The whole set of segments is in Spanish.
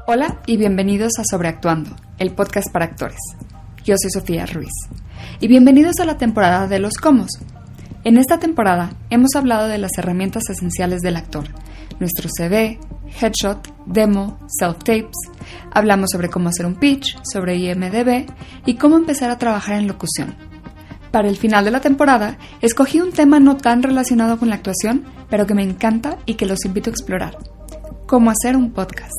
Hola y bienvenidos a Sobreactuando, el podcast para actores. Yo soy Sofía Ruiz. Y bienvenidos a la temporada de los comos. En esta temporada hemos hablado de las herramientas esenciales del actor, nuestro CV, headshot, demo, self-tapes. Hablamos sobre cómo hacer un pitch, sobre IMDb y cómo empezar a trabajar en locución. Para el final de la temporada, escogí un tema no tan relacionado con la actuación, pero que me encanta y que los invito a explorar. Cómo hacer un podcast.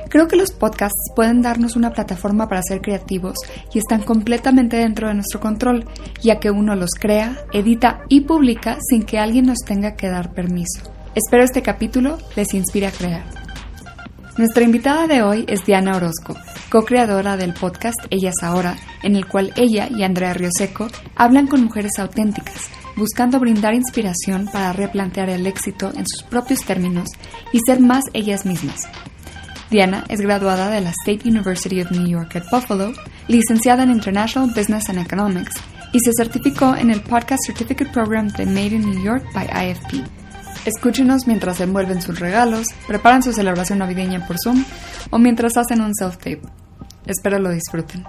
Creo que los podcasts pueden darnos una plataforma para ser creativos y están completamente dentro de nuestro control, ya que uno los crea, edita y publica sin que alguien nos tenga que dar permiso. Espero este capítulo les inspire a crear. Nuestra invitada de hoy es Diana Orozco, co-creadora del podcast Ellas Ahora, en el cual ella y Andrea Rioseco hablan con mujeres auténticas, buscando brindar inspiración para replantear el éxito en sus propios términos y ser más ellas mismas. Diana es graduada de la State University of New York at Buffalo, licenciada en International Business and Economics y se certificó en el Podcast Certificate Program de Made in New York by IFP. Escúchenos mientras envuelven sus regalos, preparan su celebración navideña por Zoom o mientras hacen un self-tape. Espero lo disfruten.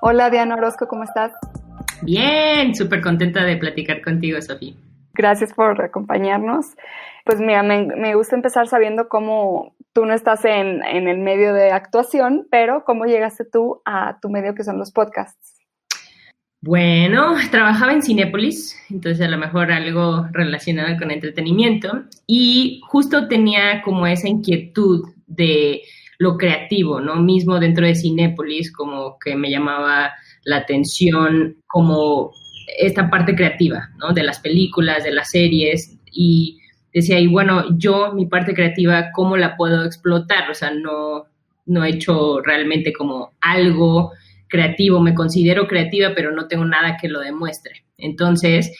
Hola Diana Orozco, ¿cómo estás? Bien, súper contenta de platicar contigo, Sofía. Gracias por acompañarnos. Pues mira, me gusta empezar sabiendo cómo tú no estás en el medio de actuación, pero cómo llegaste tú a tu medio que son los podcasts. Bueno, trabajaba en Cinépolis, entonces a lo mejor algo relacionado con entretenimiento y justo tenía como esa inquietud de lo creativo, ¿no? Mismo dentro de Cinépolis, como que me llamaba la atención como esta parte creativa, ¿no? De las películas, de las series y decía, y bueno, yo, mi parte creativa, ¿cómo la puedo explotar? O sea, no he hecho realmente como algo creativo, me considero creativa, pero no tengo nada que lo demuestre. Entonces,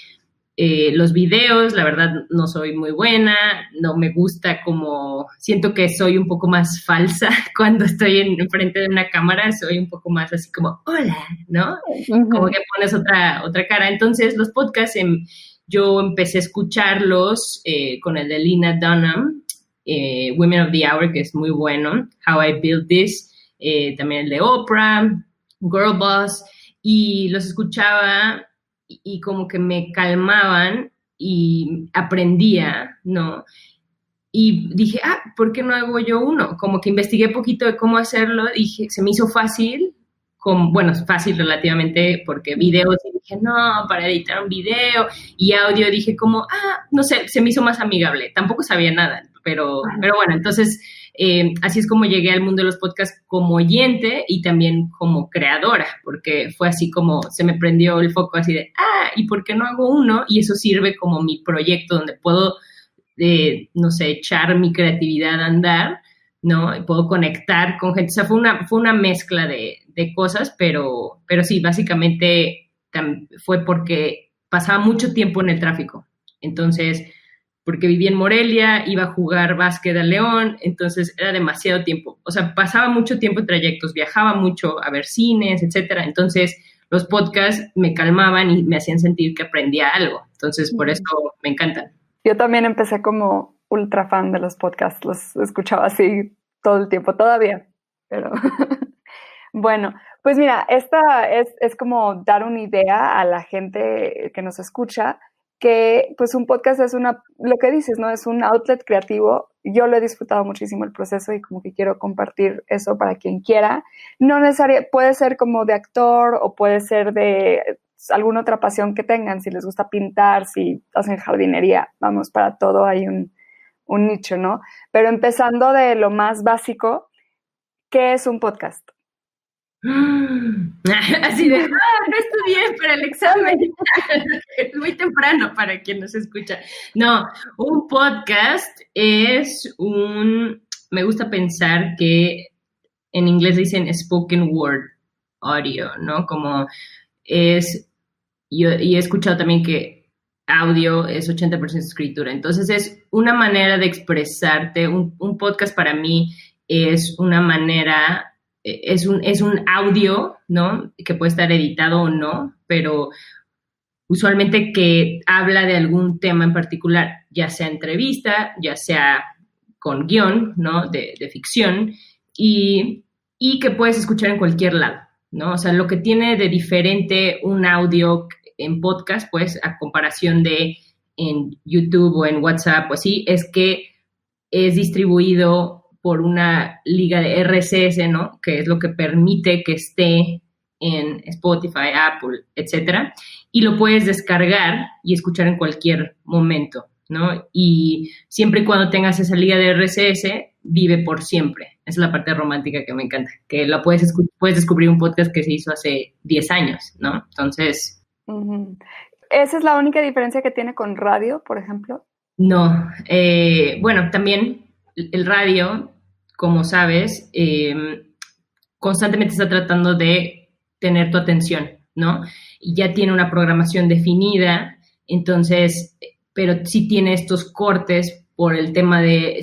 los videos, la verdad, no soy muy buena, no me gusta como, siento que soy un poco más falsa cuando estoy en frente de una cámara, soy un poco más así como, hola, ¿no? Uh-huh. Como que pones otra cara. Entonces, los podcasts, yo empecé a escucharlos con el de Lena Dunham, Women of the Hour, que es muy bueno, How I Built This, también el de Oprah, Girl Boss, y los escuchaba y como que me calmaban y aprendía, ¿no? Y dije, ¿por qué no hago yo uno? Como que investigué poquito de cómo hacerlo, dije, se me hizo fácil, fácil relativamente, porque videos, y dije, no, para editar un video, y audio, dije como, no sé, se me hizo más amigable, tampoco sabía nada, pero bueno, entonces, así es como llegué al mundo de los podcasts como oyente y también como creadora, porque fue así como se me prendió el foco así de, ¿y por qué no hago uno? Y eso sirve como mi proyecto donde puedo, no sé, echar mi creatividad a andar, ¿no? Y puedo conectar con gente. O sea, fue una mezcla de cosas, pero sí, básicamente fue porque pasaba mucho tiempo en el tráfico. Entonces, porque vivía en Morelia, iba a jugar básquet a León, entonces era demasiado tiempo. O sea, pasaba mucho tiempo en trayectos, viajaba mucho a ver cines, etcétera. Entonces, los podcasts me calmaban y me hacían sentir que aprendía algo. Entonces, por eso me encantan. Yo también empecé como ultra fan de los podcasts, los escuchaba así todo el tiempo, todavía, pero bueno, pues mira, esta es como dar una idea a la gente que nos escucha, que pues un podcast es lo que dices, ¿no? Es un outlet creativo. Yo lo he disfrutado muchísimo el proceso y como que quiero compartir eso para quien quiera. No necesariamente, puede ser como de actor o puede ser de alguna otra pasión que tengan, si les gusta pintar, si hacen jardinería, vamos, para todo hay un nicho, ¿no? Pero empezando de lo más básico, ¿qué es un podcast? Así de, no estudié para el examen. Es muy temprano para quien nos escucha. No, un podcast es me gusta pensar que en inglés dicen spoken word audio, ¿no? Como y he escuchado también que audio es 80% escritura. Entonces es una manera de expresarte. Un podcast para mí es una manera, es un audio, ¿no? Que puede estar editado o no, pero usualmente que habla de algún tema en particular, ya sea entrevista, ya sea con guión, ¿no? De ficción y que puedes escuchar en cualquier lado, ¿no? O sea, lo que tiene de diferente un audio en podcast, pues, a comparación de en YouTube o en WhatsApp o así, es que es distribuido por una liga de RSS, ¿no? Que es lo que permite que esté en Spotify, Apple, etcétera, y lo puedes descargar y escuchar en cualquier momento, ¿no? Y siempre y cuando tengas esa liga de RSS, vive por siempre. Esa es la parte romántica que me encanta, que la puedes descubrir un podcast que se hizo hace 10 años, ¿no? Entonces... Uh-huh. ¿Esa es la única diferencia que tiene con radio, por ejemplo? No. Bueno, también el radio, como sabes, constantemente está tratando de tener tu atención, ¿no? Y ya tiene una programación definida, entonces, pero sí tiene estos cortes por el tema de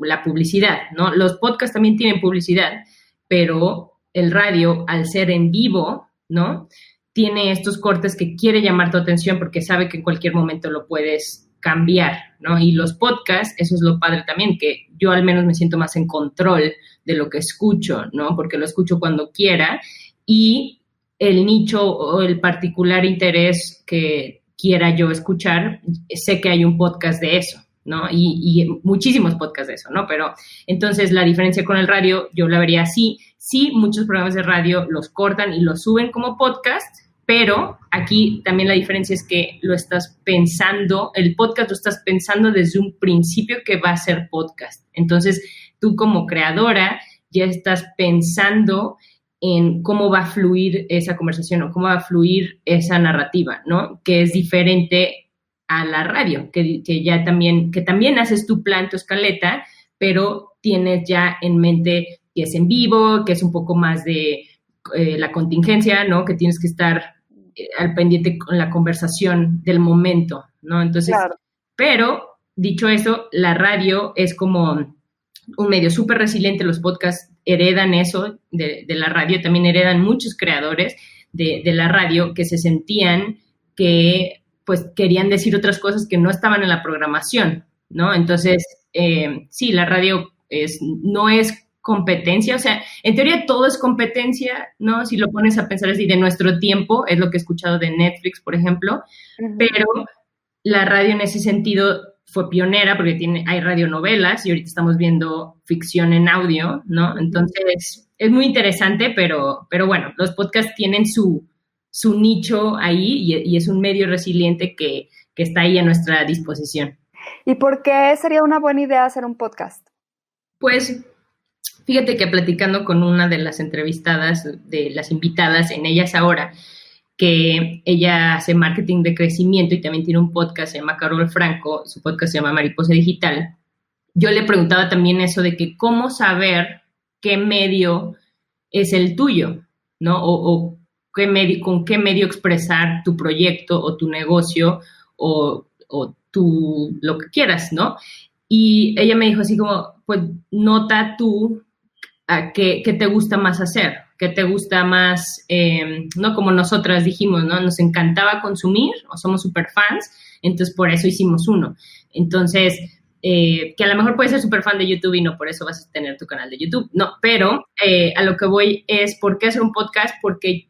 la publicidad, ¿no? Los podcasts también tienen publicidad, pero el radio, al ser en vivo, ¿no? Tiene estos cortes que quiere llamar tu atención porque sabe que en cualquier momento lo puedes cambiar, ¿no? Y los podcasts, eso es lo padre también, que yo al menos me siento más en control de lo que escucho, ¿no? Porque lo escucho cuando quiera y el nicho o el particular interés que quiera yo escuchar, sé que hay un podcast de eso, ¿no? Y muchísimos podcasts de eso, ¿no? Pero entonces la diferencia con el radio, yo la vería así. Sí, muchos programas de radio los cortan y los suben como podcast, pero aquí también la diferencia es que lo estás pensando, el podcast lo estás pensando desde un principio que va a ser podcast. Entonces, tú como creadora ya estás pensando en cómo va a fluir esa conversación o cómo va a fluir esa narrativa, ¿no? Que es diferente a la radio, que también haces tu plan, tu escaleta, pero tienes ya en mente que es en vivo, que es un poco más de la contingencia, ¿no? Que tienes que estar al pendiente con la conversación del momento, ¿no? Entonces, claro. Pero, dicho eso, la radio es como un medio súper resiliente, los podcasts heredan eso de la radio, también heredan muchos creadores de la radio que se sentían que pues querían decir otras cosas que no estaban en la programación, ¿no? Entonces, sí, la radio no es competencia, o sea, en teoría todo es competencia, ¿no? Si lo pones a pensar así, de nuestro tiempo, es lo que he escuchado de Netflix, por ejemplo, uh-huh. Pero la radio en ese sentido fue pionera porque hay radionovelas y ahorita estamos viendo ficción en audio, ¿no? Entonces, es muy interesante, pero bueno, los podcasts tienen su nicho ahí y es un medio resiliente que está ahí a nuestra disposición. ¿Y por qué sería una buena idea hacer un podcast? Pues, fíjate que platicando con una de las entrevistadas, de las invitadas en Ellas Ahora, que ella hace marketing de crecimiento y también tiene un podcast, se llama Carol Franco, su podcast se llama Mariposa Digital. Yo le preguntaba también eso de que cómo saber qué medio es el tuyo, ¿no? O con qué medio expresar tu proyecto o tu negocio o lo que quieras, ¿no? Y ella me dijo así como, pues nota tú a qué te gusta más hacer, qué te gusta más, ¿no? Como nosotras dijimos, ¿no? Nos encantaba consumir o somos súper fans, entonces por eso hicimos uno. Entonces, que a lo mejor puedes ser súper fan de YouTube y no por eso vas a tener tu canal de YouTube, no, pero a lo que voy es, ¿por qué hacer un podcast? Porque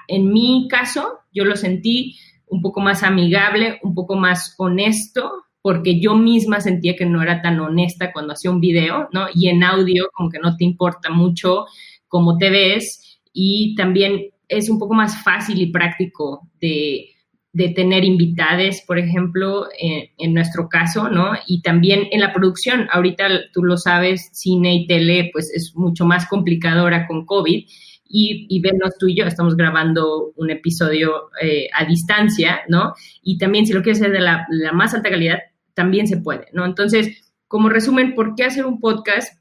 en mi caso, yo lo sentí un poco más amigable, un poco más honesto, porque yo misma sentía que no era tan honesta cuando hacía un video, ¿no? Y en audio como que no te importa mucho cómo te ves y también es un poco más fácil y práctico de tener invitades, por ejemplo, en nuestro caso, ¿no? Y también en la producción, ahorita tú lo sabes, cine y tele, pues es mucho más complicado ahora con COVID y vernos tú y yo, estamos grabando un episodio a distancia, ¿no? Y también si lo quieres hacer de la más alta calidad, también se puede, ¿no? Entonces, como resumen, ¿por qué hacer un podcast?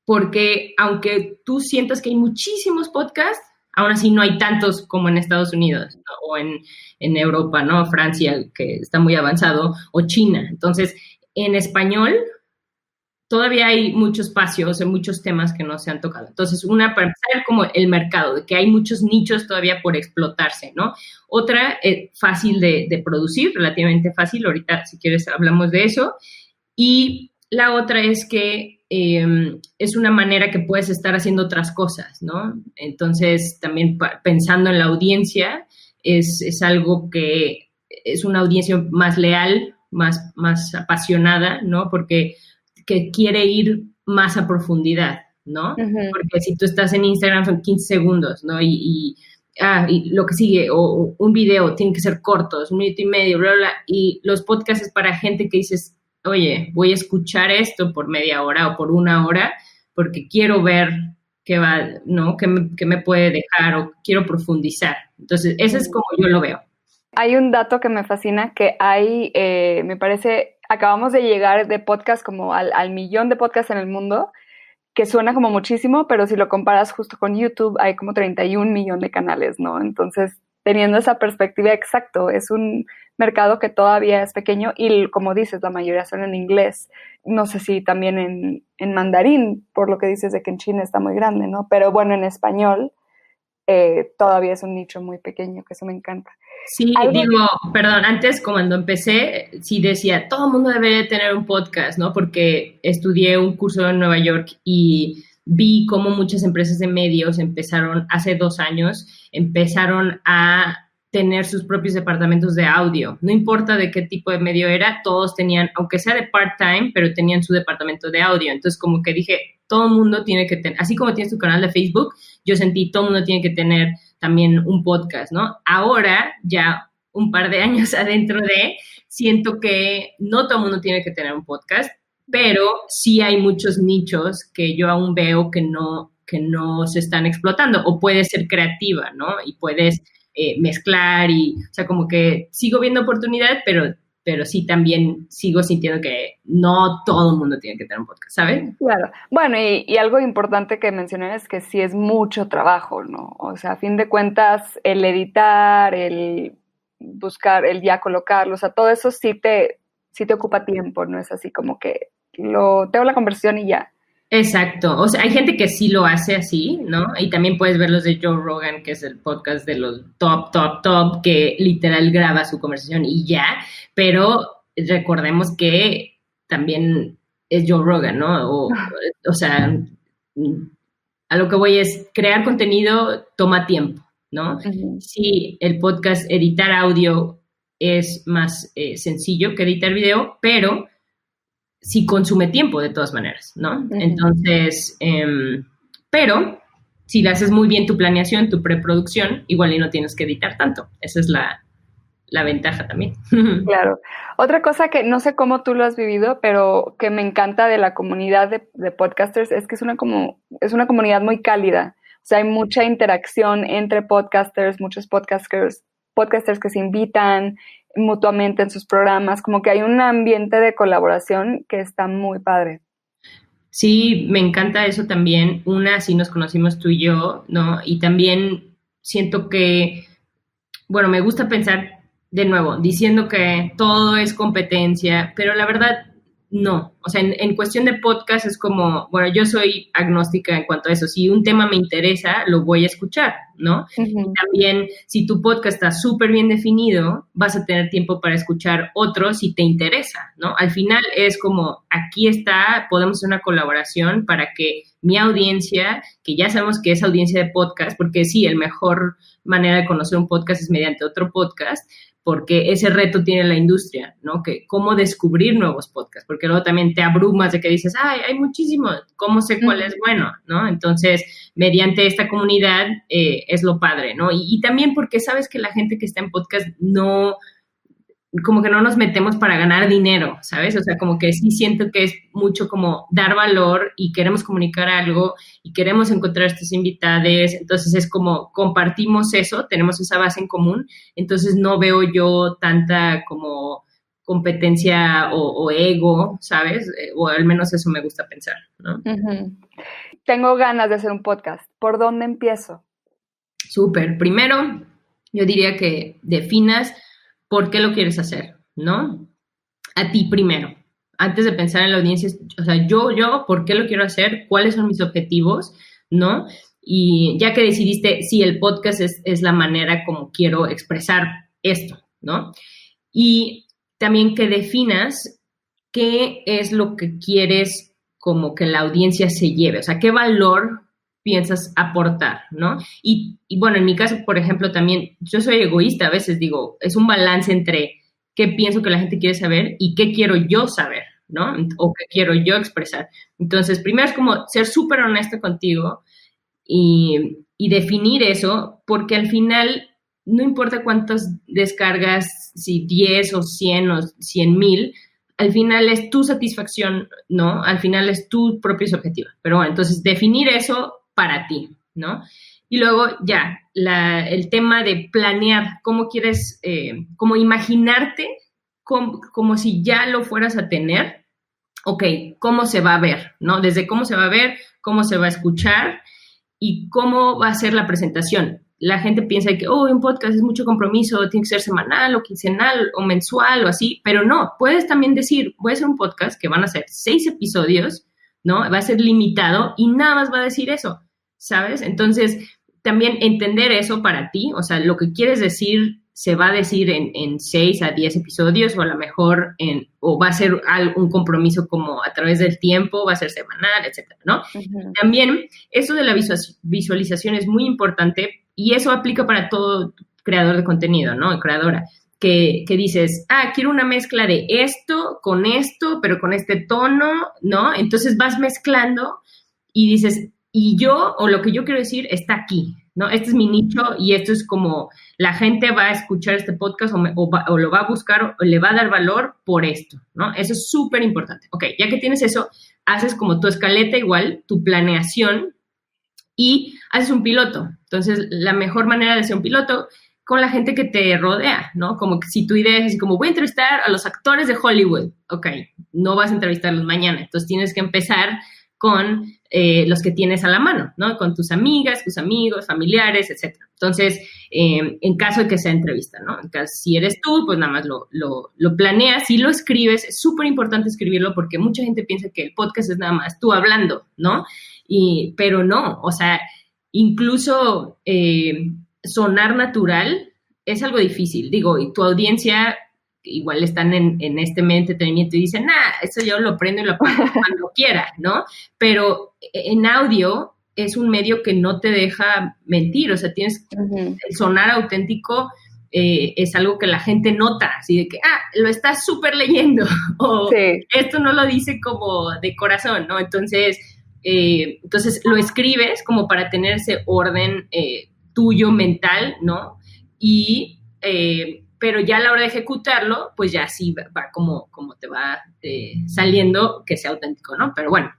Porque aunque tú sientas que hay muchísimos podcasts, aún así no hay tantos como en Estados Unidos, ¿no? O en Europa, ¿no? Francia, que está muy avanzado, o China. Entonces, en español todavía hay mucho espacio, o sea, muchos temas que no se han tocado. Entonces, para empezar, como el mercado, de que hay muchos nichos todavía por explotarse, ¿no? Otra, fácil de producir, relativamente fácil. Ahorita, si quieres, hablamos de eso. Y la otra es que es una manera que puedes estar haciendo otras cosas, ¿no? Entonces, también pensando en la audiencia, es algo que es una audiencia más leal, más apasionada, ¿no? Porque que quiere ir más a profundidad, ¿no? Ujú. Porque si tú estás en Instagram son 15 segundos, ¿no? Y lo que sigue, o un video, tiene que ser cortos, 1 minuto y medio, bla, bla, bla. Y los podcasts es para gente que dices, oye, voy a escuchar esto por media hora o por 1 hora porque quiero ver qué va, ¿no? Qué me puede dejar o quiero profundizar. Entonces, ese es como yo lo veo. Hay un dato que me fascina, que hay, me parece, acabamos de llegar de podcast como al millón de podcasts en el mundo, que suena como muchísimo, pero si lo comparas justo con YouTube, hay como 31 millones de canales, ¿no? Entonces, teniendo esa perspectiva, exacto, es un mercado que todavía es pequeño y, como dices, la mayoría son en inglés. No sé si también en mandarín, por lo que dices de que en China está muy grande, ¿no? Pero bueno, en español todavía es un nicho muy pequeño, que eso me encanta. Sí, digo, perdón, antes cuando empecé, sí decía, todo el mundo debería tener un podcast, ¿no? Porque estudié un curso en Nueva York y vi cómo muchas empresas de medios empezaron, hace 2 años, empezaron a tener sus propios departamentos de audio. No importa de qué tipo de medio era, todos tenían, aunque sea de part-time, pero tenían su departamento de audio. Entonces, como que dije, todo el mundo tiene que tener, así como tienes tu canal de Facebook, yo sentí, todo el mundo tiene que tener también un podcast, ¿no? Ahora, ya un par de años adentro siento que no todo el mundo tiene que tener un podcast, pero sí hay muchos nichos que yo aún veo que no se están explotando, o puedes ser creativa, ¿no? Y puedes mezclar y, o sea, como que sigo viendo oportunidad, pero sí también sigo sintiendo que no todo el mundo tiene que tener un podcast, ¿sabes? Claro. Bueno, y algo importante que mencioné es que sí es mucho trabajo, ¿no? O sea, a fin de cuentas, el editar, el buscar, el ya colocarlo, o sea, todo eso sí te ocupa tiempo, no es así como que te hago la conversión y ya. Exacto, o sea, hay gente que sí lo hace así, ¿no? Y también puedes ver los de Joe Rogan, que es el podcast de los top, que literal graba su conversación y ya, pero recordemos que también es Joe Rogan, ¿no? O sea, a lo que voy es, crear contenido toma tiempo, ¿no? Uh-huh. Sí, el podcast, editar audio es más sencillo que editar video, pero sí consume tiempo de todas maneras, ¿no? Uh-huh. Entonces, pero si le haces muy bien tu planeación, tu preproducción, igual y no tienes que editar tanto. Esa es la ventaja también. Claro. Otra cosa que no sé cómo tú lo has vivido, pero que me encanta de la comunidad de podcasters es que es una comunidad muy cálida. O sea, hay mucha interacción entre podcasters, muchos podcasters que se invitan mutuamente en sus programas, como que hay un ambiente de colaboración que está muy padre. Sí, me encanta eso también. Sí nos conocimos tú y yo, ¿no? Y también siento que, bueno, me gusta pensar de nuevo, diciendo que todo es competencia, pero la verdad no. O sea, en cuestión de podcast es como, bueno, yo soy agnóstica en cuanto a eso. Si un tema me interesa, lo voy a escuchar, ¿no? Uh-huh. Y también, si tu podcast está súper bien definido, vas a tener tiempo para escuchar otros si te interesa, ¿no? Al final es como, aquí está, podemos hacer una colaboración para que mi audiencia, que ya sabemos que es audiencia de podcast, porque sí, el mejor manera de conocer un podcast es mediante otro podcast, porque ese reto tiene la industria, ¿no? Que cómo descubrir nuevos podcasts, porque luego también te abrumas de que dices, ay, hay muchísimos, ¿cómo sé cuál es bueno, no? Entonces, mediante esta comunidad es lo padre, ¿no? Y también porque sabes que la gente que está en podcast como que no nos metemos para ganar dinero, ¿sabes? O sea, como que sí siento que es mucho como dar valor y queremos comunicar algo y queremos encontrar estos invitados, entonces es como compartimos eso, tenemos esa base en común, entonces no veo yo tanta como competencia o ego, ¿sabes? O al menos eso me gusta pensar, ¿no? Uh-huh. Tengo ganas de hacer un podcast. ¿Por dónde empiezo? Súper. Primero, yo diría que definas por qué lo quieres hacer, ¿no? A ti primero. Antes de pensar en la audiencia, o sea, yo, ¿por qué lo quiero hacer? ¿Cuáles son mis objetivos? ¿No? Y ya que decidiste, sí, el podcast es la manera como quiero expresar esto, ¿no? Y también que definas qué es lo que quieres como que la audiencia se lleve, o sea, qué valor piensas aportar, ¿no? Y bueno, en mi caso, por ejemplo, también yo soy egoísta, a veces digo, es un balance entre qué pienso que la gente quiere saber y qué quiero yo saber, ¿no? O qué quiero yo expresar. Entonces, primero es como ser súper honesto contigo y definir eso, porque al final no importa cuántas descargas, si 10 o 100 o 100,000, al final es tu satisfacción, ¿no? Al final es tu propio objetivo. Pero bueno, entonces definir eso para ti, ¿no? Y luego ya, el tema de planear cómo quieres, como imaginarte como si ya lo fueras a tener, ok, cómo se va a ver, ¿no? Desde cómo se va a ver, cómo se va a escuchar y cómo va a ser la presentación. La gente piensa que, un podcast es mucho compromiso, tiene que ser semanal o quincenal o mensual o así, pero no, puedes también decir, voy a hacer un podcast que van a ser 6 episodios, ¿no? Va a ser limitado y nada más va a decir eso, ¿sabes? Entonces, también entender eso para ti, o sea, lo que quieres decir se va a decir en 6 a 10 episodios o a lo mejor o va a ser un compromiso como a través del tiempo, va a ser semanal, etcétera, ¿no? Uh-huh. También eso de la visualización es muy importante y eso aplica para todo creador de contenido, ¿no? Creadora, que dices, quiero una mezcla de esto, pero con este tono, ¿no? Entonces vas mezclando y dices, y yo, o lo que yo quiero decir, está aquí, ¿no? Este es mi nicho y esto es como la gente va a escuchar este podcast o lo va a buscar o le va a dar valor por esto, ¿no? Eso es súper importante. Ok, ya que tienes eso, haces como tu escaleta igual, tu planeación y haces un piloto. Entonces, la mejor manera de hacer un piloto con la gente que te rodea, ¿no? Como que si tu idea es así como, voy a entrevistar a los actores de Hollywood. Ok, no vas a entrevistarlos mañana. Entonces, tienes que empezar con los que tienes a la mano, ¿no? Con tus amigas, tus amigos, familiares, etc. Entonces, en caso de que sea entrevista, ¿no? Si eres tú, pues nada más lo planeas y lo escribes. Es súper importante escribirlo porque mucha gente piensa que el podcast es nada más tú hablando, ¿no? Pero no, o sea, incluso sonar natural es algo difícil. Digo, y tu audiencia igual están en este medio de entretenimiento y dicen, eso yo lo prendo y lo apago cuando quiera, ¿no? Pero en audio es un medio que no te deja mentir, o sea, tienes el sonar auténtico es algo que la gente nota, así de que, lo estás súper leyendo, o sí, esto no lo dice como de corazón, ¿no? Entonces lo escribes como para tener ese orden tuyo mental, ¿no? Pero ya a la hora de ejecutarlo, pues ya sí va como te va saliendo que sea auténtico, ¿no? Pero bueno,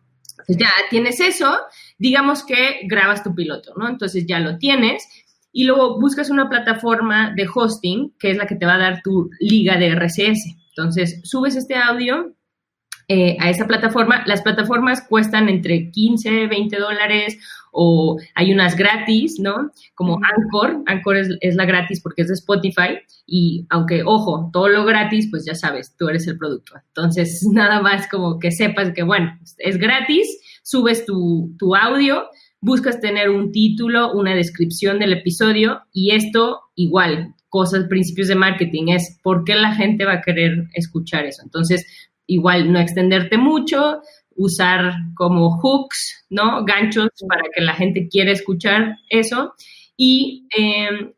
pues ya tienes eso, digamos que grabas tu piloto, ¿no? Entonces ya lo tienes y luego buscas una plataforma de hosting que es la que te va a dar tu liga de RSS. Entonces subes este audio a esa plataforma. Las plataformas cuestan entre $15, $20 o hay unas gratis, ¿no? Como Anchor. Anchor es la gratis porque es de Spotify y aunque, ojo, todo lo gratis, pues ya sabes, tú eres el producto. Entonces, nada más como que sepas que, bueno, es gratis, subes tu audio, buscas tener un título, una descripción del episodio y esto igual, principios de marketing, es por qué la gente va a querer escuchar eso. Entonces, igual no extenderte mucho, usar como hooks, ¿no? Ganchos para que la gente quiera escuchar eso y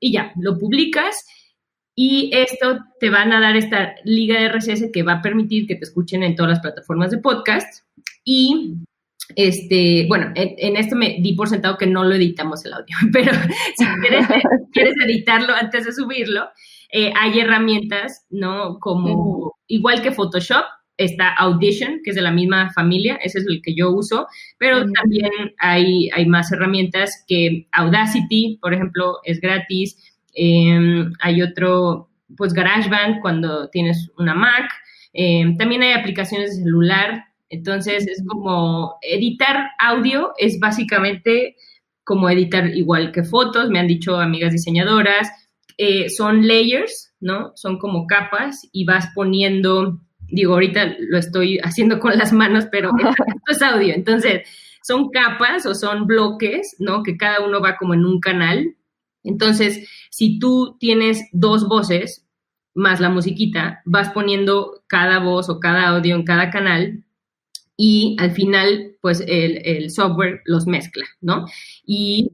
ya, lo publicas y esto te van a dar esta liga de RSS que va a permitir que te escuchen en todas las plataformas de podcast y bueno, en esto me di por sentado que no lo editamos el audio, pero si quieres editarlo antes de subirlo, hay herramientas, ¿no? Como igual que Photoshop, está Audition, que es de la misma familia, ese es el que yo uso, pero también hay más herramientas que Audacity, por ejemplo, es gratis, hay otro, pues GarageBand cuando tienes una Mac, también hay aplicaciones de celular, entonces es como editar audio es básicamente como editar igual que fotos, me han dicho amigas diseñadoras, son layers, ¿no? Son como capas y vas poniendo, digo, ahorita lo estoy haciendo con las manos, pero esto es audio, entonces son capas o son bloques, ¿no? Que cada uno va como en un canal. Entonces, si tú tienes 2 voces, más la musiquita, vas poniendo cada voz o cada audio en cada canal y al final, pues, el software los mezcla, ¿no? Y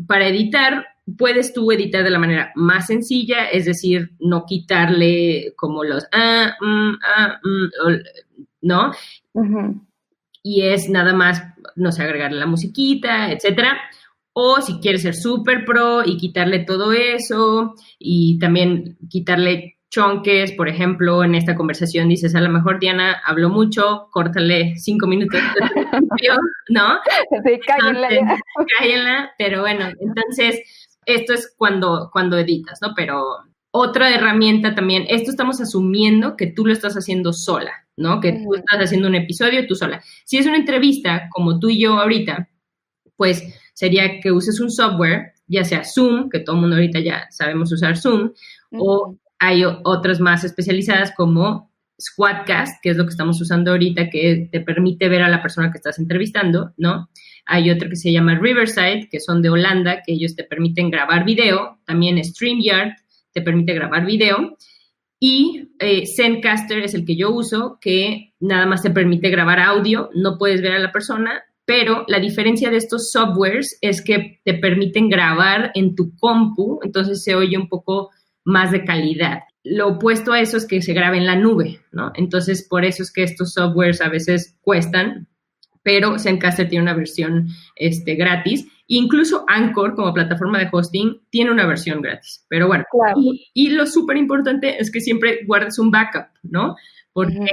para editar, puedes tú editar de la manera más sencilla, es decir, no quitarle como los ¿no? Uh-huh. Y es nada más, no sé, agregarle la musiquita, etcétera. O si quieres ser súper pro y quitarle todo eso y también quitarle chonques, por ejemplo, en esta conversación dices, a lo mejor Diana habló mucho, córtale 5 minutos, ¿no? Sí, cállenla, pero bueno, entonces esto es cuando editas, ¿no? Pero otra herramienta también, esto estamos asumiendo que tú lo estás haciendo sola, ¿no? Que tú estás haciendo un episodio tú sola. Si es una entrevista, como tú y yo ahorita, pues sería que uses un software, ya sea Zoom, que todo el mundo ahorita ya sabemos usar Zoom, o hay otras más especializadas como Squadcast, que es lo que estamos usando ahorita, que te permite ver a la persona que estás entrevistando, ¿no? Hay otro que se llama Riverside, que son de Holanda, que ellos te permiten grabar video. También StreamYard te permite grabar video. Y Zencastr es el que yo uso, que nada más te permite grabar audio, no puedes ver a la persona, pero la diferencia de estos softwares es que te permiten grabar en tu compu, entonces se oye un poco más de calidad. Lo opuesto a eso es que se grabe en la nube, ¿no? Entonces, por eso es que estos softwares a veces cuestan, pero Zencastr tiene una versión gratis. Incluso Anchor, como plataforma de hosting, tiene una versión gratis. Pero bueno, claro. Y lo súper importante es que siempre guardes un backup, ¿no? Porque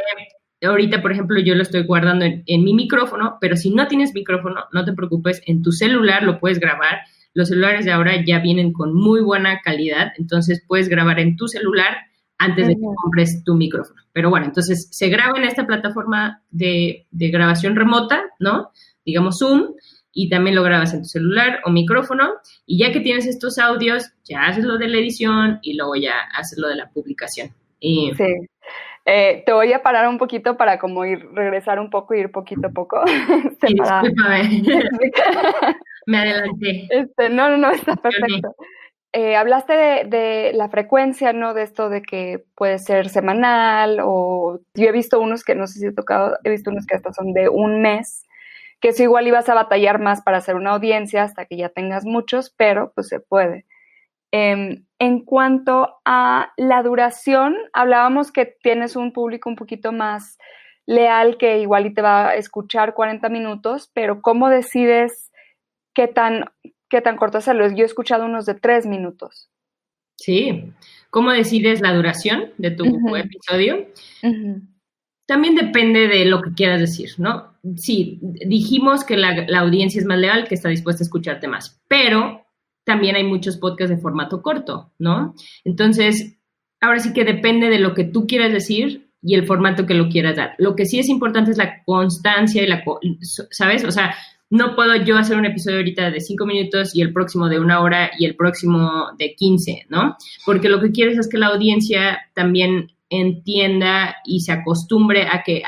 ahorita, por ejemplo, yo lo estoy guardando en mi micrófono, pero si no tienes micrófono, no te preocupes, en tu celular lo puedes grabar. Los celulares de ahora ya vienen con muy buena calidad, entonces puedes grabar en tu celular antes de que compres tu micrófono. Pero bueno, entonces se graba en esta plataforma de grabación remota, ¿no? Digamos Zoom, y también lo grabas en tu celular o micrófono, y ya que tienes estos audios, ya haces lo de la edición y luego ya haces lo de la publicación. Sí. Te voy a parar un poquito para como regresar un poco y ir poquito a poco. Sí, discúlpame. Me adelanté. No, está perfecto. Hablaste de la frecuencia, ¿no? De esto de que puede ser semanal o yo he visto unos que no sé si he tocado, he visto unos que hasta son de un mes, que eso igual ibas a batallar más para hacer una audiencia hasta que ya tengas muchos, pero pues se puede. En cuanto a la duración, hablábamos que tienes un público un poquito más leal que igual y te va a escuchar 40 minutos, pero ¿cómo decides qué tan corto hacerlo? Yo he escuchado unos de 3 minutos. Sí. ¿Cómo decides la duración de tu episodio? También depende de lo que quieras decir, ¿no? Sí, dijimos que la audiencia es más leal, que está dispuesta a escucharte más, pero también hay muchos podcasts de formato corto, ¿no? Entonces, ahora sí que depende de lo que tú quieras decir y el formato que lo quieras dar. Lo que sí es importante es la constancia y ¿sabes? O sea, no puedo yo hacer un episodio ahorita de 5 minutos y el próximo de 1 hora y el próximo de 15, ¿no? Porque lo que quieres es que la audiencia también entienda y se acostumbre a que,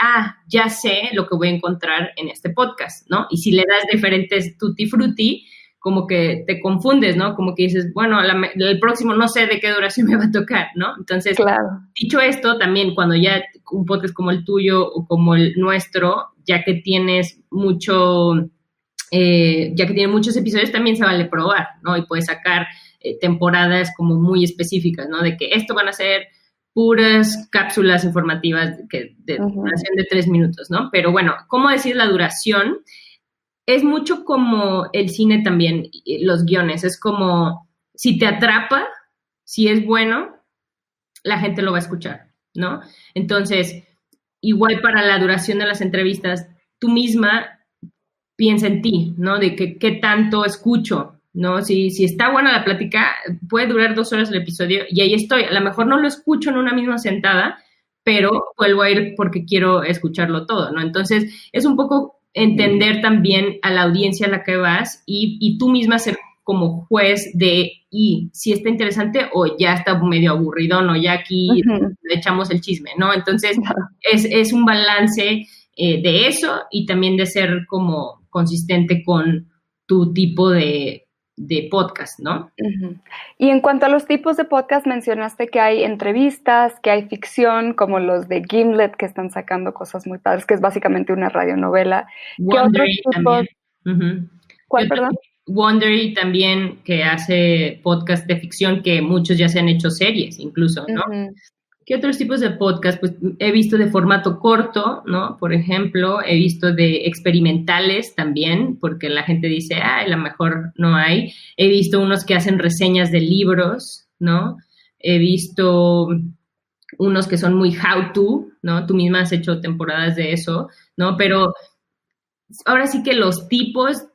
ya sé lo que voy a encontrar en este podcast, ¿no? Y si le das diferentes tutti frutti, como que te confundes, ¿no? Como que dices, bueno, el próximo no sé de qué duración me va a tocar, ¿no? Entonces, claro. Dicho esto, también cuando ya un podcast como el tuyo o como el nuestro, ya que tienes muchos episodios, también se vale probar, ¿no? Y puedes sacar temporadas como muy específicas, ¿no? De que esto van a ser puras cápsulas informativas de duración de 3 minutos, ¿no? Pero bueno, ¿cómo decir la duración? Es mucho como el cine también, los guiones. Es como, si te atrapa, si es bueno, la gente lo va a escuchar, ¿no? Entonces, igual para la duración de las entrevistas, tú misma piensa en ti, ¿no? De qué tanto escucho, ¿no? Si está buena la plática, puede durar 2 horas el episodio y ahí estoy. A lo mejor no lo escucho en una misma sentada, pero vuelvo a ir porque quiero escucharlo todo, ¿no? Entonces, es un poco entender también a la audiencia a la que vas y tú misma ser como juez de si está interesante o ya está medio aburridón o ya aquí le echamos el chisme, ¿no? Entonces, es un balance de eso y también de ser como consistente con tu tipo de de podcast, ¿no? Uh-huh. Y en cuanto a los tipos de podcast, mencionaste que hay entrevistas, que hay ficción, como los de Gimlet, que están sacando cosas muy padres, que es básicamente una radionovela. ¿Qué otros tipos? También. Uh-huh. ¿Cuál, perdón? Wondery también, que hace podcast de ficción, que muchos ya se han hecho series incluso, ¿no? Uh-huh. ¿Qué otros tipos de podcast? Pues he visto de formato corto, ¿no? Por ejemplo, he visto de experimentales también, porque la gente dice, a lo mejor no hay. He visto unos que hacen reseñas de libros, ¿no? He visto unos que son muy how to, ¿no? Tú misma has hecho temporadas de eso, ¿no? Pero ahora sí que los tipos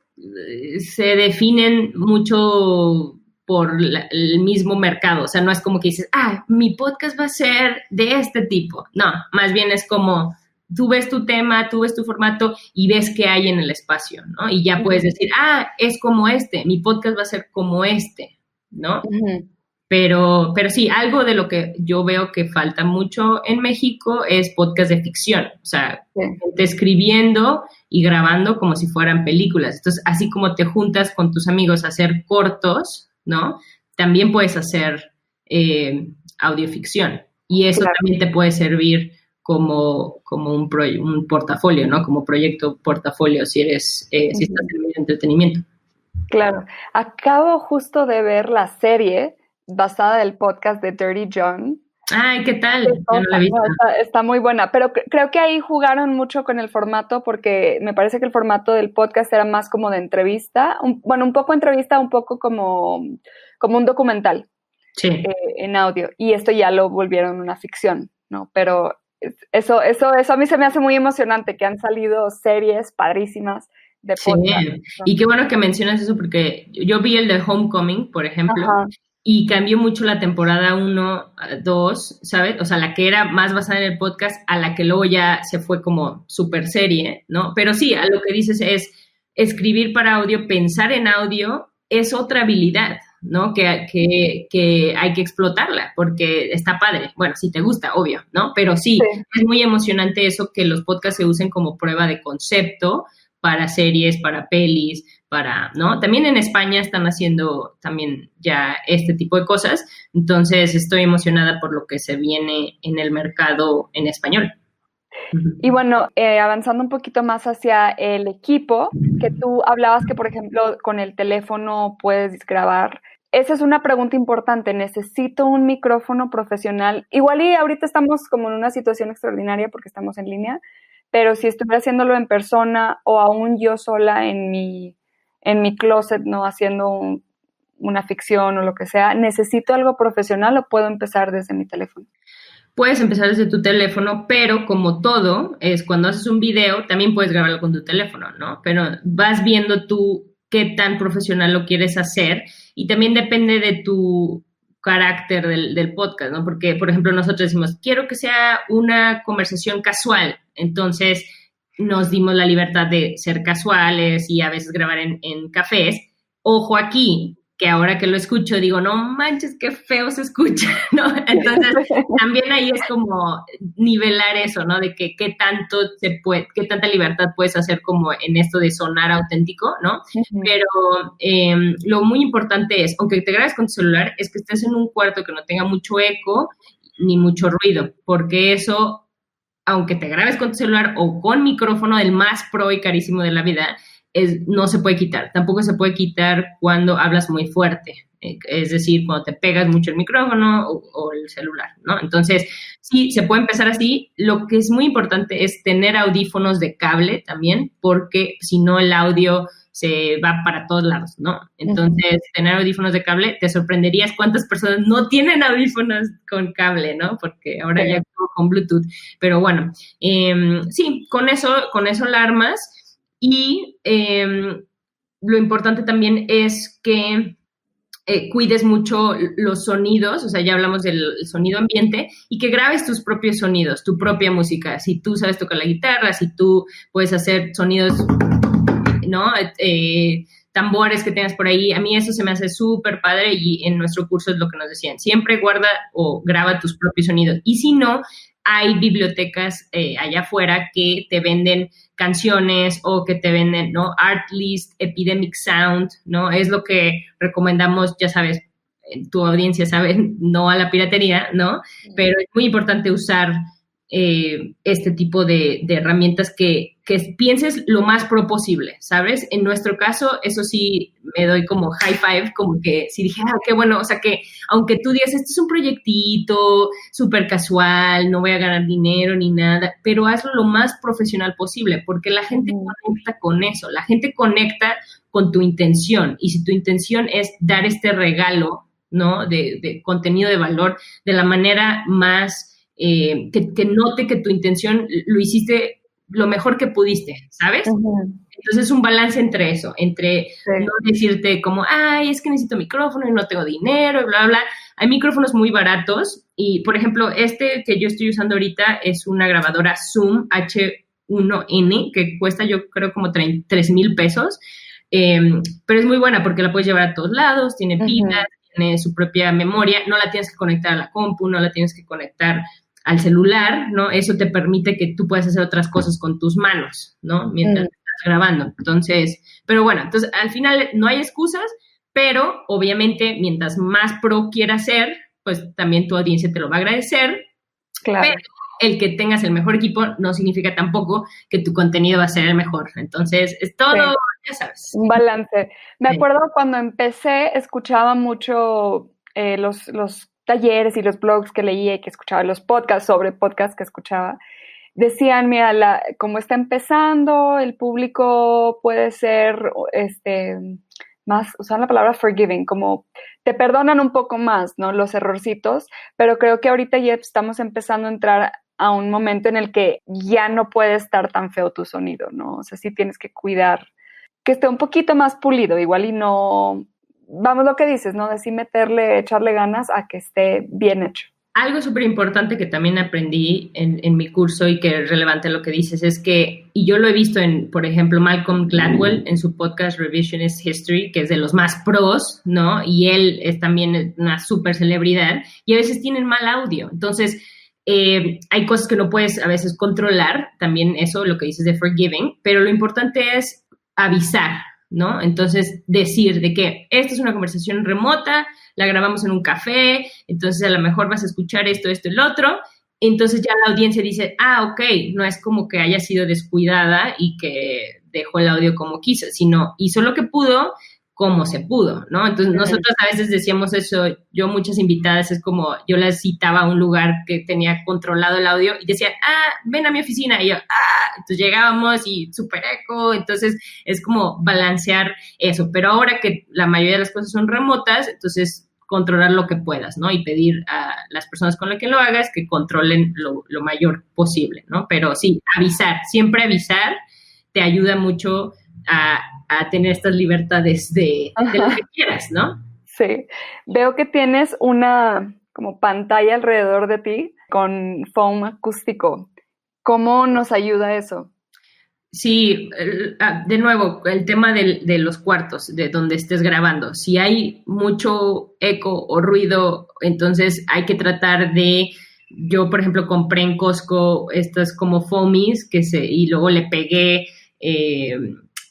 se definen mucho por el mismo mercado, o sea, no es como que dices, mi podcast va a ser de este tipo, no, más bien es como, tú ves tu tema, tú ves tu formato y ves qué hay en el espacio, ¿no? Y ya puedes decir, es como este, mi podcast va a ser como este, ¿no? Uh-huh. Pero sí, algo de lo que yo veo que falta mucho en México es podcast de ficción, o sea, gente escribiendo y grabando como si fueran películas. Entonces, así como te juntas con tus amigos a hacer cortos, ¿no? También puedes hacer audioficción y eso también te puede servir como un portafolio, ¿no? Como proyecto portafolio si eres si estás en el entretenimiento. Claro. Acabo justo de ver la serie basada del podcast de Dirty John. Ay, ¿qué tal? Yo no la he visto. Está muy buena, pero creo que ahí jugaron mucho con el formato porque me parece que el formato del podcast era más como de entrevista, un poco entrevista, un poco como un documental. Sí. En audio, y esto ya lo volvieron una ficción, ¿no? Pero eso a mí se me hace muy emocionante, que han salido series padrísimas de podcast. Sí, y qué bueno que mencionas eso porque yo vi el de Homecoming, por ejemplo. Ajá. Y cambió mucho la temporada 1, 2, ¿sabes? O sea, la que era más basada en el podcast a la que luego ya se fue como super serie, ¿no? Pero sí, a lo que dices es escribir para audio, pensar en audio es otra habilidad, ¿no? Que hay que explotarla porque está padre. Bueno, si te gusta, obvio, ¿no? Pero sí, es muy emocionante eso que los podcasts se usen como prueba de concepto para series, para pelis, ¿no? También en España están haciendo también ya este tipo de cosas, entonces estoy emocionada por lo que se viene en el mercado en español. Y bueno, avanzando un poquito más hacia el equipo, que tú hablabas que, por ejemplo, con el teléfono puedes grabar. Esa es una pregunta importante. ¿Necesito un micrófono profesional? Igual y ahorita estamos como en una situación extraordinaria porque estamos en línea, pero si estuviera haciéndolo en persona o aún yo sola en mi closet, ¿no? Haciendo una ficción o lo que sea, ¿necesito algo profesional o puedo empezar desde mi teléfono? Puedes empezar desde tu teléfono, pero como todo, es cuando haces un video, también puedes grabarlo con tu teléfono, ¿no? Pero vas viendo tú qué tan profesional lo quieres hacer y también depende de tu carácter del podcast, ¿no? Porque, por ejemplo, nosotros decimos, quiero que sea una conversación casual, entonces nos dimos la libertad de ser casuales y a veces grabar en cafés. Ojo aquí, que ahora que lo escucho digo, no manches, qué feo se escucha, ¿no? Entonces, también ahí es como nivelar eso, ¿no? De que qué tanta libertad puedes hacer como en esto de sonar auténtico, ¿no? Uh-huh. Pero lo muy importante es, aunque te grabes con tu celular, es que estés en un cuarto que no tenga mucho eco ni mucho ruido, porque eso, aunque te grabes con tu celular o con micrófono, el más pro y carísimo de la vida, no se puede quitar. Tampoco se puede quitar cuando hablas muy fuerte. Es decir, cuando te pegas mucho el micrófono o el celular, ¿no? Entonces, sí, se puede empezar así. Lo que es muy importante es tener audífonos de cable también, porque si no el audio se va para todos lados, ¿no? Entonces, tener audífonos de cable, te sorprenderías cuántas personas no tienen audífonos con cable, ¿no? Porque ahora ya con Bluetooth. Pero bueno, sí, con eso la armas. Y lo importante también es que cuides mucho los sonidos, o sea, ya hablamos del sonido ambiente, y que grabes tus propios sonidos, tu propia música. Si tú sabes tocar la guitarra, si tú puedes hacer sonidos, ¿no? Tambores que tengas por ahí, a mí eso se me hace súper padre y en nuestro curso es lo que nos decían, siempre guarda o graba tus propios sonidos. Y si no, hay bibliotecas allá afuera que te venden canciones o que te venden, ¿no? Artlist, Epidemic Sound, ¿no? Es lo que recomendamos, ya sabes, tu audiencia sabe, no a la piratería, ¿no? Pero es muy importante usar este tipo de herramientas que pienses lo más pro posible, ¿sabes? En nuestro caso, eso sí, me doy como high five, como que sí dije, qué bueno, o sea que aunque tú digas, este es un proyectito súper casual, no voy a ganar dinero ni nada, pero hazlo lo más profesional posible, porque la gente conecta con eso, la gente conecta con tu intención, y si tu intención es dar este regalo, ¿no? De contenido de valor de la manera más que note que tu intención lo hiciste lo mejor que pudiste, ¿sabes? Entonces es un balance entre eso, entre no decirte como, es que necesito micrófono y no tengo dinero y bla, bla. Hay micrófonos muy baratos y, por ejemplo, este que yo estoy usando ahorita es una grabadora Zoom H1N que cuesta yo creo como 3,000 pesos, pero es muy buena porque la puedes llevar a todos lados, tiene pilas, tiene su propia memoria, no la tienes que conectar a la compu, no la tienes que conectar al celular, ¿no? Eso te permite que tú puedas hacer otras cosas con tus manos, ¿no? Mientras estás grabando. Entonces, pero bueno, entonces al final no hay excusas, pero obviamente mientras más pro quieras ser, pues también tu audiencia te lo va a agradecer. Claro. Pero el que tengas el mejor equipo no significa tampoco que tu contenido va a ser el mejor. Entonces, es todo, ya sabes. Un balance. Me acuerdo cuando empecé, escuchaba mucho los talleres y los blogs que leía y que escuchaba, los podcasts sobre podcasts que escuchaba. Decían, mira, como está empezando, el público puede ser más, usan la palabra forgiving, como te perdonan un poco más, ¿no? Los errorcitos, pero creo que ahorita ya estamos empezando a entrar a un momento en el que ya no puede estar tan feo tu sonido, ¿no? O sea, sí tienes que cuidar que esté un poquito más pulido, igual y no, vamos lo que dices, ¿no? De sí echarle ganas a que esté bien hecho. Algo súper importante que también aprendí en mi curso y que es relevante a lo que dices es que, y yo lo he visto en, por ejemplo, Malcolm Gladwell en su podcast Revisionist History, que es de los más pros, ¿no? Y él es también una súper celebridad y a veces tienen mal audio. Entonces, hay cosas que no puedes a veces controlar, también eso, lo que dices de forgiving, pero lo importante es avisar, ¿no? Entonces, decir de que esta es una conversación remota, la grabamos en un café, entonces a lo mejor vas a escuchar esto, esto y lo otro, entonces ya la audiencia dice, ok, no es como que haya sido descuidada y que dejó el audio como quiso, sino hizo lo que pudo, como se pudo, ¿no? Entonces nosotros a veces decíamos eso, yo muchas invitadas es como, yo las citaba a un lugar que tenía controlado el audio y decían, ven a mi oficina, y yo, entonces llegábamos y súper eco, entonces es como balancear eso, pero ahora que la mayoría de las cosas son remotas, entonces controlar lo que puedas, ¿no? Y pedir a las personas con las que lo hagas que controlen lo mayor posible, ¿no? Pero sí, avisar, siempre avisar te ayuda mucho a tener estas libertades de lo que quieras, ¿no? Sí. Veo que tienes una como pantalla alrededor de ti con foam acústico. ¿Cómo nos ayuda eso? Sí, de nuevo, el tema de los cuartos, de donde estés grabando. Si hay mucho eco o ruido, entonces hay que tratar de... Yo, por ejemplo, compré en Costco estas como foamies y luego le pegué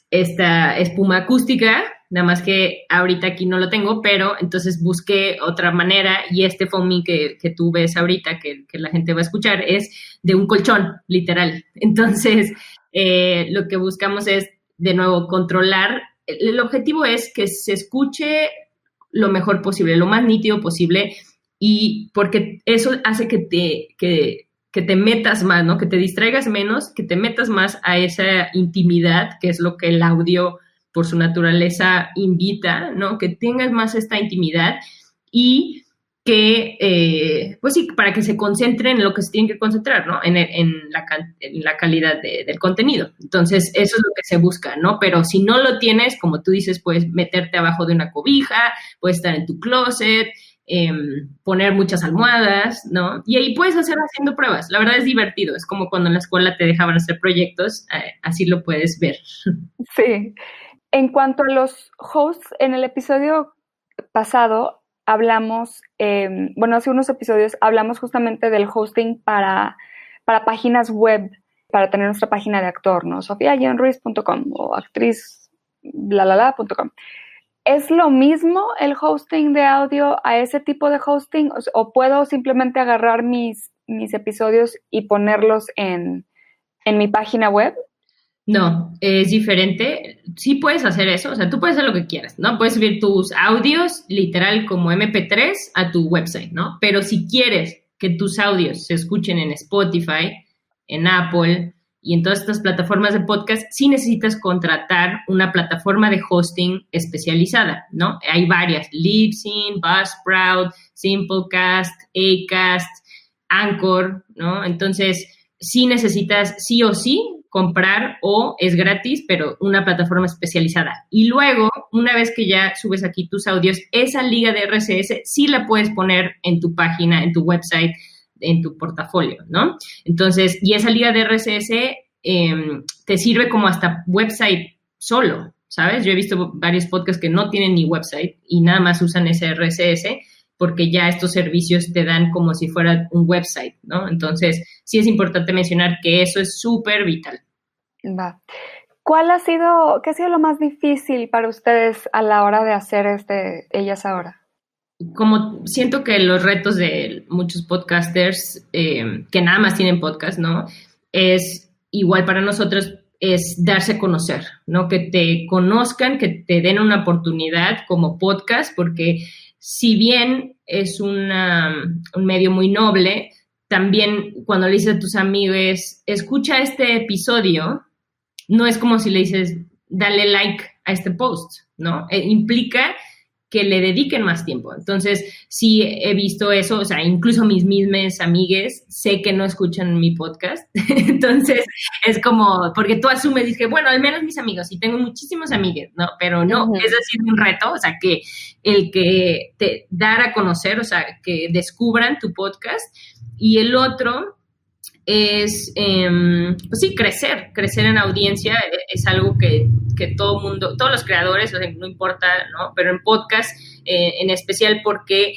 esta espuma acústica, nada más que ahorita aquí no lo tengo, pero entonces busqué otra manera y este foaming que tú ves ahorita, que la gente va a escuchar, es de un colchón, literal. Entonces, lo que buscamos es, de nuevo, controlar. El objetivo es que se escuche lo mejor posible, lo más nítido posible, y porque eso hace que te metas más, ¿no? Que te distraigas menos, que te metas más a esa intimidad, que es lo que el audio por su naturaleza invita, ¿no? Que tengas más esta intimidad y que, pues sí, para que se concentren en lo que se tienen que concentrar, ¿no? En la calidad del contenido. Entonces, eso es lo que se busca, ¿no? Pero si no lo tienes, como tú dices, puedes meterte abajo de una cobija, puedes estar en tu closet, poner muchas almohadas, ¿no? Y ahí puedes haciendo pruebas. La verdad es divertido. Es como cuando en la escuela te dejaban hacer proyectos. Así lo puedes ver. Sí. En cuanto a los hosts, en el episodio pasado hablamos, hace unos episodios hablamos justamente del hosting para para páginas web, para tener nuestra página de actor, ¿no? sofiayenruiz.com o actriz.com. ¿Es lo mismo el hosting de audio a ese tipo de hosting? ¿O puedo simplemente agarrar mis episodios y ponerlos en mi página web? No, es diferente. Sí puedes hacer eso, o sea, tú puedes hacer lo que quieras, ¿no? Puedes subir tus audios literal como MP3 a tu website, ¿no? Pero si quieres que tus audios se escuchen en Spotify, en Apple y en todas estas plataformas de podcast, sí necesitas contratar una plataforma de hosting especializada, ¿no? Hay varias, Libsyn, Buzzsprout, Simplecast, Acast, Anchor, ¿no? Entonces, sí necesitas sí o sí comprar, o es gratis, pero una plataforma especializada. Y luego, una vez que ya subes aquí tus audios, esa liga de RSS sí la puedes poner en tu página, en tu website, en tu portafolio, ¿no? Entonces, y esa liga de RSS te sirve como hasta website solo, ¿sabes? Yo he visto varios podcasts que no tienen ni website y nada más usan ese RSS porque ya estos servicios te dan como si fuera un website, ¿no? Entonces, sí es importante mencionar que eso es súper vital. Va. ¿Qué ha sido lo más difícil para ustedes a la hora de hacer Ellas Ahora? Como siento que los retos de muchos podcasters que nada más tienen podcast, ¿no? Es igual para nosotros, es darse a conocer, ¿no? Que te conozcan, que te den una oportunidad como podcast, porque si bien es un medio muy noble, también cuando le dices a tus amigos, escucha este episodio, no es como si le dices, dale like a este post, ¿no? Implica que le dediquen más tiempo. Entonces, sí he visto eso, o sea, incluso mis mismas amigues sé que no escuchan mi podcast. Entonces, es como, porque tú asumes, dije, bueno, al menos mis amigos, y tengo muchísimos amigues, ¿no? Pero no, es así un reto, o sea, que el que te dar a conocer, o sea, que descubran tu podcast. Y el otro es, pues sí, crecer en audiencia es algo que todo mundo, todos los creadores, o sea, no importa, ¿no? Pero en podcast, en especial porque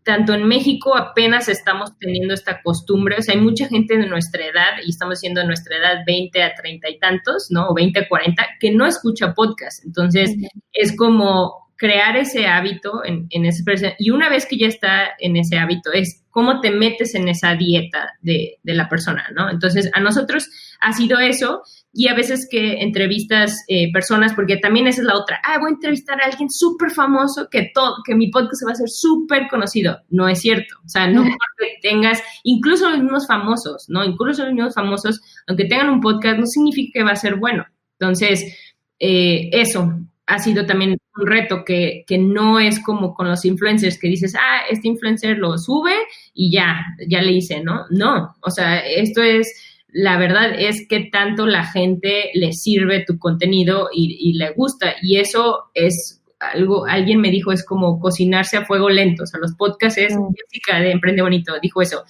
tanto en México apenas estamos teniendo esta costumbre, o sea, hay mucha gente de nuestra edad, y estamos siendo de nuestra edad 20 a 30 y tantos, ¿no? O 20 a 40, que no escucha podcast. Entonces, es como crear ese hábito en ese proceso. Y una vez que ya está en ese hábito, es cómo te metes en esa dieta de la persona, ¿no? Entonces, a nosotros ha sido eso, y a veces que entrevistas personas, porque también esa es la otra, voy a entrevistar a alguien súper famoso, que mi podcast se va a hacer súper conocido. No es cierto, o sea, no porque tengas, incluso los mismos famosos, ¿no? Incluso los mismos famosos, aunque tengan un podcast, no significa que va a ser bueno. Entonces, eso ha sido también un reto, que no es como con los influencers, que dices, este influencer lo sube y ya le hice, ¿no? No, o sea, esto es, la verdad es que tanto la gente le sirve tu contenido y le gusta, y eso es algo, alguien me dijo, es como cocinarse a fuego lento, o sea, los podcasts es, Jessica de Emprende Bonito dijo eso,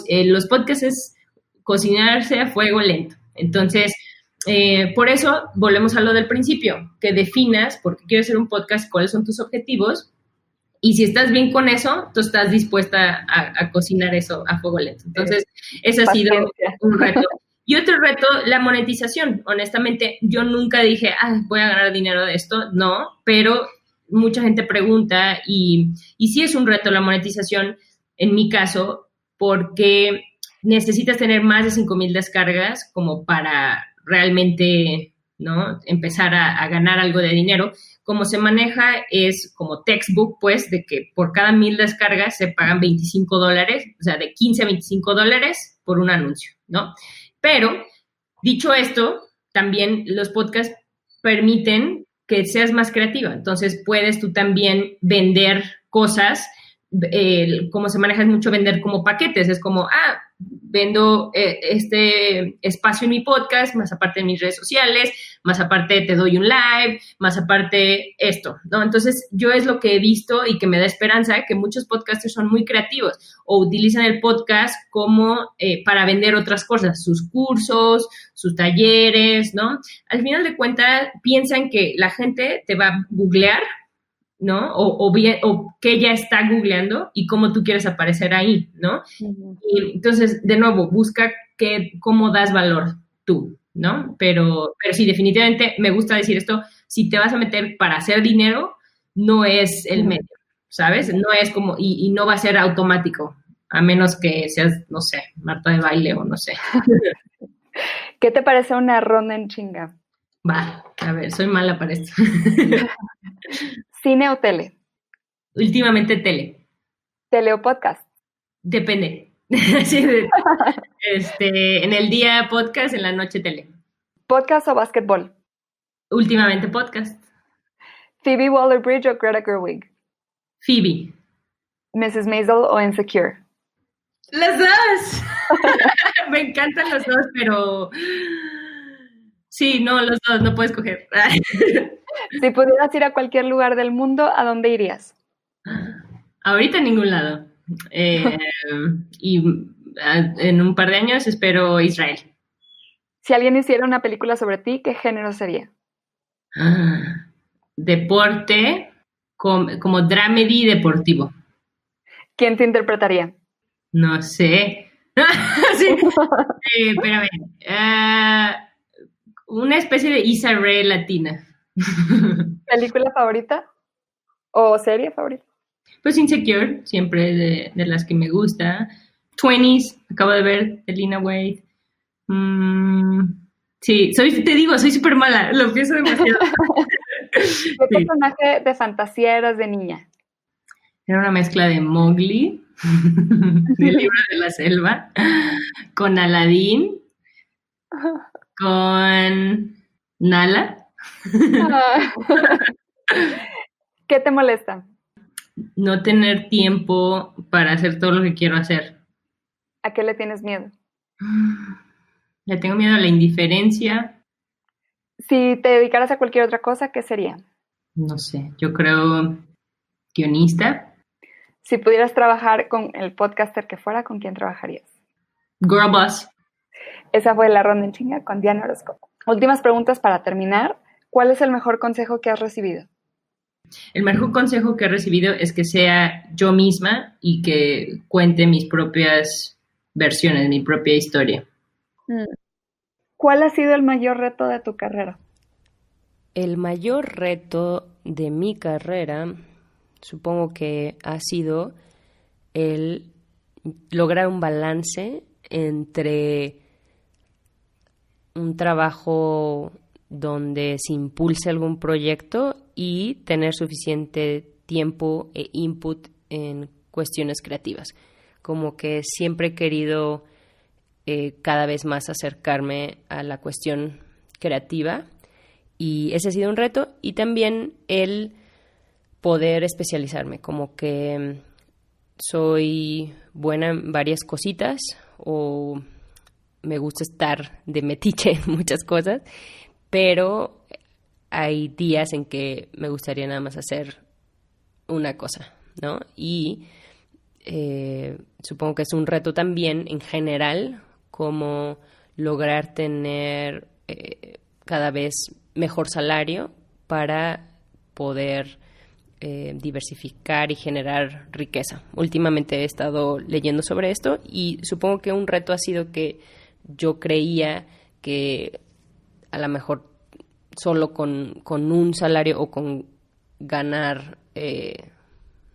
los podcasts es cocinarse a fuego lento. Entonces, por eso volvemos a lo del principio, que definas por qué quieres hacer un podcast, cuáles son tus objetivos, y si estás bien con eso, tú estás dispuesta a cocinar eso a fuego lento. Entonces, ese ha sido un reto. Y otro reto, la monetización. Honestamente, yo nunca dije, voy a ganar dinero de esto, no, pero mucha gente pregunta, y sí es un reto la monetización, en mi caso, porque necesitas tener más de 5,000 descargas como para realmente, ¿no?, empezar a ganar algo de dinero. Como se maneja es como textbook, pues, de que por cada 1,000 descargas se pagan $25, o sea, de $15 a $25 por un anuncio, ¿no? Pero, dicho esto, también los podcasts permiten que seas más creativa. Entonces, puedes tú también vender cosas. Como se maneja es mucho vender como paquetes, es como, vendo este espacio en mi podcast, más aparte de mis redes sociales, más aparte te doy un live, más aparte esto, ¿no? Entonces, yo es lo que he visto y que me da esperanza, que muchos podcasters son muy creativos o utilizan el podcast como para vender otras cosas, sus cursos, sus talleres, ¿no? Al final de cuentas, piensan que la gente te va a googlear ¿no? O bien, o qué ella está googleando y cómo tú quieres aparecer ahí, ¿no? Uh-huh. Y entonces, de nuevo, busca cómo das valor tú, ¿no? Pero sí, definitivamente me gusta decir esto, si te vas a meter para hacer dinero, no es el medio, ¿sabes? No es como, y no va a ser automático, a menos que seas, no sé, Marta de baile o no sé. ¿Qué te parece una ronda en chinga? Va, a ver, soy mala para esto. ¿Cine o tele? Últimamente tele. ¿Tele o podcast? Depende. Sí, en el día podcast, en la noche tele. ¿Podcast o básquetbol? Últimamente podcast. ¿Phoebe Waller-Bridge o Greta Gerwig? Phoebe. ¿Mrs. Maisel o Insecure? ¡Las dos! Me encantan los dos, pero... Sí, no, los dos, no puedes escoger. Si pudieras ir a cualquier lugar del mundo, ¿a dónde irías? Ahorita en ningún lado. Y en un par de años espero Israel. Si alguien hiciera una película sobre ti, ¿qué género sería? Deporte, como dramedy deportivo. ¿Quién te interpretaría? No sé. Sí. Espérame. Una especie de Issa Rae latina. ¿Película favorita? ¿O serie favorita? Pues Insecure, siempre de las que me gusta. 20s, acabo de ver, de Lena Waithe. Sí, soy súper mala, lo pienso demasiado. ¿Qué personaje de fantasía eras de niña? Era una mezcla de Mowgli, del libro de la selva, con Aladdin, con Nala. ¿Qué te molesta? No tener tiempo para hacer todo lo que quiero hacer. ¿A qué le tienes miedo? Le tengo miedo a la indiferencia. Si te dedicaras a cualquier otra cosa, ¿qué sería? No sé, yo creo guionista. Si pudieras trabajar con el podcaster que fuera, ¿con quién trabajarías? Girlboss. Esa fue la ronda en chinga con Diana Orozco. Últimas preguntas para terminar. ¿Cuál es el mejor consejo que has recibido? El mejor consejo que he recibido es que sea yo misma y que cuente mis propias versiones, mi propia historia. ¿Cuál ha sido el mayor reto de tu carrera? El mayor reto de mi carrera, supongo que ha sido el lograr un balance entre un trabajo donde se impulse algún proyecto y tener suficiente tiempo e input en cuestiones creativas. Como que siempre he querido cada vez más acercarme a la cuestión creativa y ese ha sido un reto, y también el poder especializarme, como que soy buena en varias cositas o me gusta estar de metiche en muchas cosas, pero hay días en que me gustaría nada más hacer una cosa, ¿no? Y supongo que es un reto también en general, como lograr tener cada vez mejor salario para poder diversificar y generar riqueza. Últimamente he estado leyendo sobre esto y supongo que un reto ha sido que yo creía que a lo mejor solo con un salario o con ganar,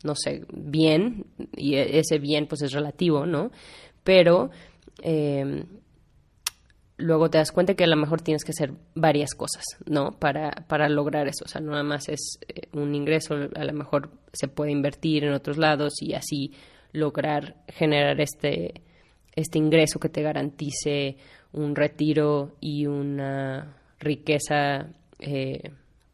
no sé, bien, y ese bien pues es relativo, ¿no? Pero luego te das cuenta que a lo mejor tienes que hacer varias cosas, ¿no? Para lograr eso. O sea, no nada más es un ingreso, a lo mejor se puede invertir en otros lados y así lograr generar este ingreso que te garantice un retiro y una riqueza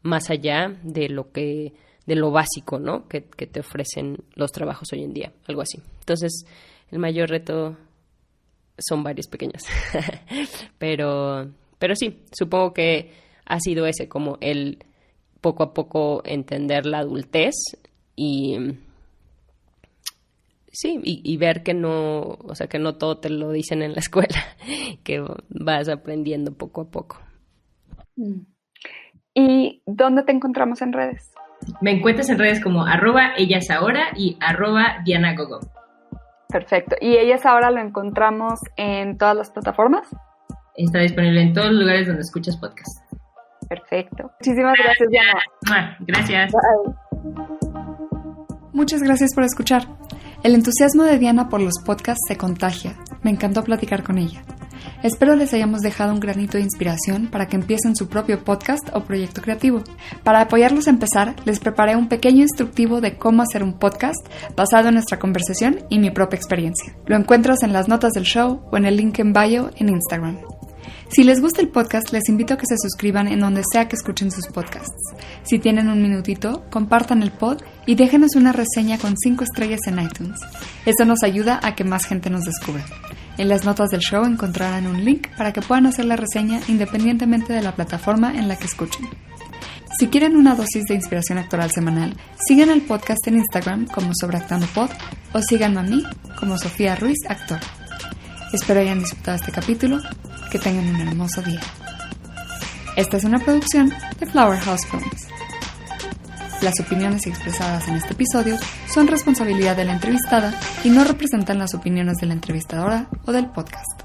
más allá de lo básico, ¿no? Que te ofrecen los trabajos hoy en día, algo así. Entonces, el mayor reto son varios pequeños, pero sí, supongo que ha sido ese, como el poco a poco entender la adultez y sí, y ver que no, o sea, que no todo te lo dicen en la escuela, que vas aprendiendo poco a poco. ¿Y dónde te encontramos en redes? Me encuentras en redes como @ellasahora y @DianaGogo. Perfecto. ¿Y Ellas Ahora lo encontramos en todas las plataformas? Está disponible en todos los lugares donde escuchas podcast. Perfecto. Muchísimas gracias, Diana. Gracias. Bye. Muchas gracias por escuchar. El entusiasmo de Diana por los podcasts se contagia. Me encantó platicar con ella. Espero les hayamos dejado un granito de inspiración para que empiecen su propio podcast o proyecto creativo. Para apoyarlos a empezar, les preparé un pequeño instructivo de cómo hacer un podcast basado en nuestra conversación y mi propia experiencia. Lo encuentras en las notas del show o en el link en bio en Instagram. Si les gusta el podcast, les invito a que se suscriban en donde sea que escuchen sus podcasts. Si tienen un minutito, compartan el pod y déjenos una reseña con 5 estrellas en iTunes. Esto nos ayuda a que más gente nos descubra. En las notas del show encontrarán un link para que puedan hacer la reseña independientemente de la plataforma en la que escuchen. Si quieren una dosis de inspiración actoral semanal, sigan el podcast en Instagram como SobreactuandoPod o síganme a mí como Sofía Ruiz Actor. Espero hayan disfrutado este capítulo. Que tengan un hermoso día. Esta es una producción de Flower House Films. Las opiniones expresadas en este episodio son responsabilidad de la entrevistada y no representan las opiniones de la entrevistadora o del podcast.